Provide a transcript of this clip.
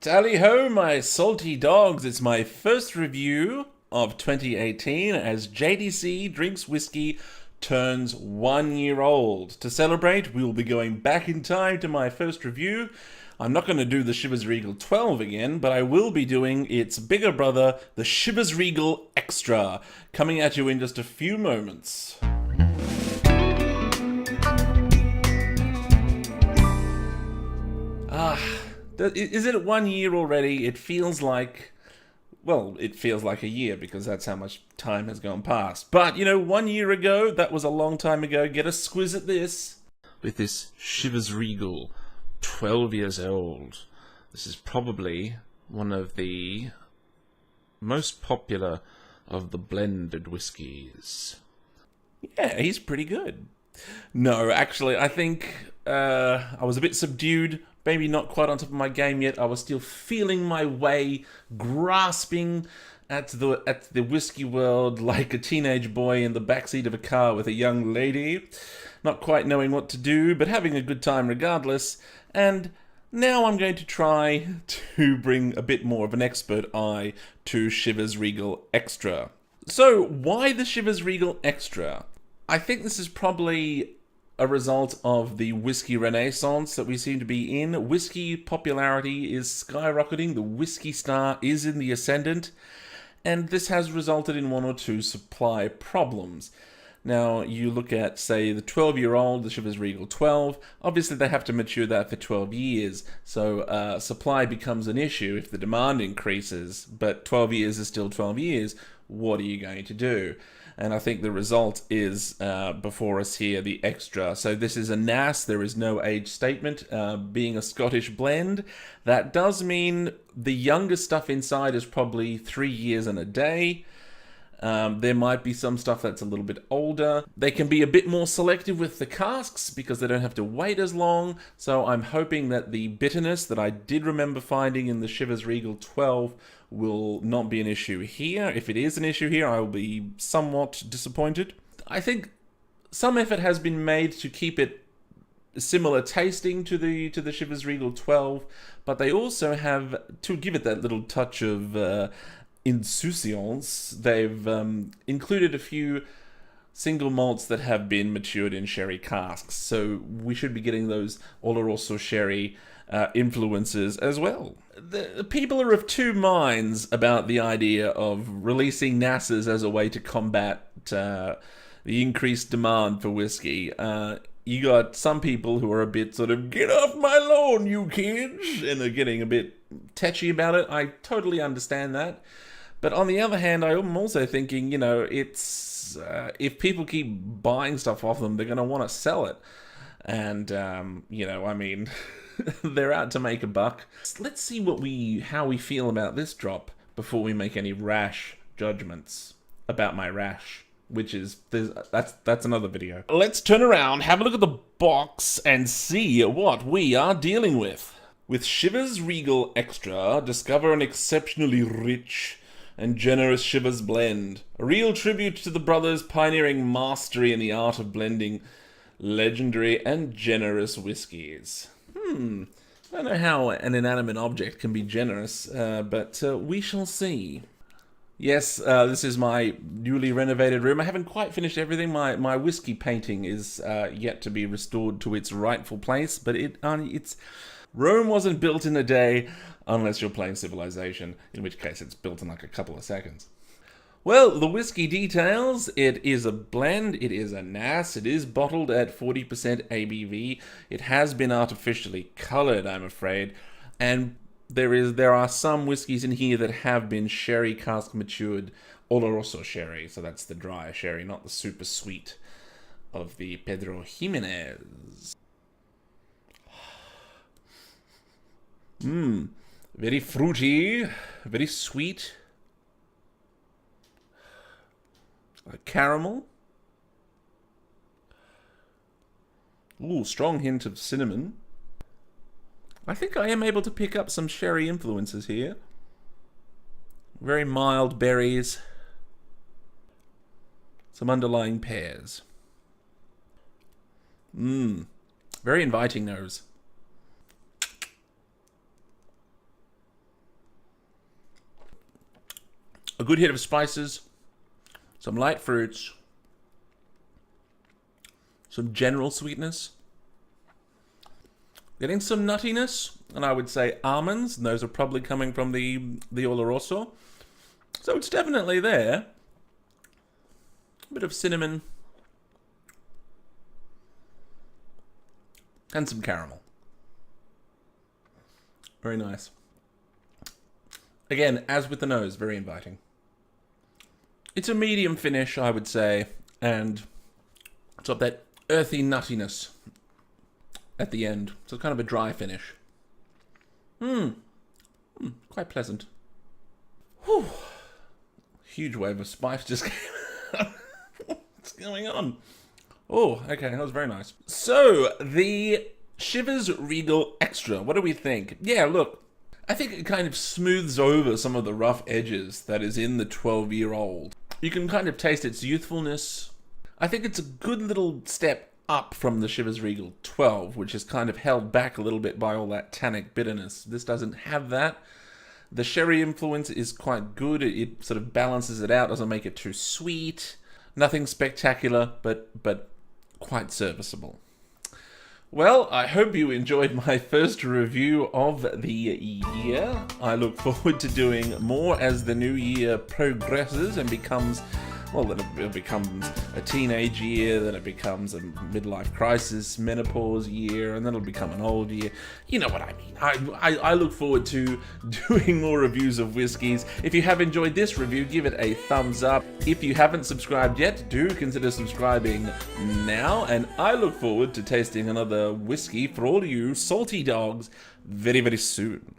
Tally ho, my salty dogs. It's my first review of 2018 as JDC Drinks Whisky turns 1 year old. To celebrate, we will be going back in time to my first review. I'm not going to do the Chivas Regal 12 again, but I will be doing its bigger brother, the Chivas Regal Extra, coming at you in just a few moments. Is it 1 year already? It feels like, well, it feels like a year because that's how much time has gone past. But, 1 year ago, that was a long time ago. Get a squiz at this. With this Chivas Regal, 12 years old. This is probably one of the most popular of the blended whiskies. Yeah, he's pretty good. No, actually, I think I was a bit subdued. Maybe not quite on top of my game yet. I was still feeling my way, grasping at the whiskey world like a teenage boy in the backseat of a car with a young lady. Not quite knowing what to do, but having a good time regardless. And now I'm going to try to bring a bit more of an expert eye to Chivas Regal Extra. So, why the Chivas Regal Extra? I think this is probably a result of the whiskey renaissance that we seem to be in. Whiskey popularity is skyrocketing, the whiskey star is in the ascendant, and this has resulted in one or two supply problems. Now, you look at, say, the 12-year-old, the Chivas Regal 12, obviously they have to mature that for 12 years, so supply becomes an issue if the demand increases, but 12 years is still 12 years. What are you going to do? And I think the result is before us here, the Extra. So this is a NAS, there is no age statement. Being a Scottish blend, that does mean the youngest stuff inside is probably 3 years and a day. There might be some stuff that's a little bit older. They can be a bit more selective with the casks because they don't have to wait as long. So I'm hoping that the bitterness that I did remember finding in the Chivas Regal 12 will not be an issue here. If it is an issue here, I will be somewhat disappointed. I think some effort has been made to keep it similar tasting to the Chivas Regal 12, but they also have, to give it that little touch of insouciance, they've included a few single malts that have been matured in sherry casks. So we should be getting those Oloroso sherry influences as well. The people are of two minds about the idea of releasing NASs as a way to combat the increased demand for whiskey. You got some people who are a bit sort of, get off my lawn, you kids, and are getting a bit tetchy about it. I totally understand that. But on the other hand, I'm also thinking, it's if people keep buying stuff off them, they're going to want to sell it. And, I mean, they're out to make a buck. Let's see how we feel about this drop before we make any rash judgments about my rash, which is, that's another video. Let's turn around, have a look at the box, and see what we are dealing with. With Chivas Regal Extra, discover an exceptionally rich and generous Chivas blend. A real tribute to the brothers' pioneering mastery in the art of blending legendary and generous whiskies. I don't know how an inanimate object can be generous, but we shall see. Yes, this is my newly renovated room. I haven't quite finished everything. My whiskey painting is yet to be restored to its rightful place, but it's Rome wasn't built in a day, unless you're playing Civilization, in which case it's built in like a couple of seconds. Well, the whiskey details, it is a blend, it is a NAS, it is bottled at 40% ABV, it has been artificially coloured, I'm afraid, and there are some whiskies in here that have been sherry cask matured Oloroso sherry, so that's the dry sherry, not the super sweet of the Pedro Jimenez. Very fruity, very sweet. Caramel. Ooh, strong hint of cinnamon. I think I am able to pick up some sherry influences here. Very mild berries. Some underlying pears. Very inviting nose. A good hit of spices, some light fruits, some general sweetness. Getting some nuttiness, and I would say almonds. And those are probably coming from the Oloroso. So it's definitely there. A bit of cinnamon. And some caramel. Very nice. Again, as with the nose, very inviting. It's a medium finish, I would say, and it's got that earthy nuttiness at the end. So it's kind of a dry finish. Quite pleasant. Whew. Huge wave of spice just came out. What's going on? Oh, okay, that was very nice. So, the Chivas Regal Extra, what do we think? Yeah, look, I think it kind of smooths over some of the rough edges that is in the 12-year-old. You can kind of taste its youthfulness. I think it's a good little step up from the Chivas Regal 12, which is kind of held back a little bit by all that tannic bitterness. This doesn't have that. The sherry influence is quite good. It sort of balances it out, doesn't make it too sweet. Nothing spectacular, but quite serviceable. Well, I hope you enjoyed my first review of the year. I look forward to doing more as the new year progresses and becomes, well, then it becomes a teenage year, then it becomes a midlife crisis, menopause year, and then it'll become an old year. You know what I mean. I look forward to doing more reviews of whiskies. If you have enjoyed this review, give it a thumbs up. If you haven't subscribed yet, do consider subscribing now, and I look forward to tasting another whiskey for all you salty dogs very, very soon.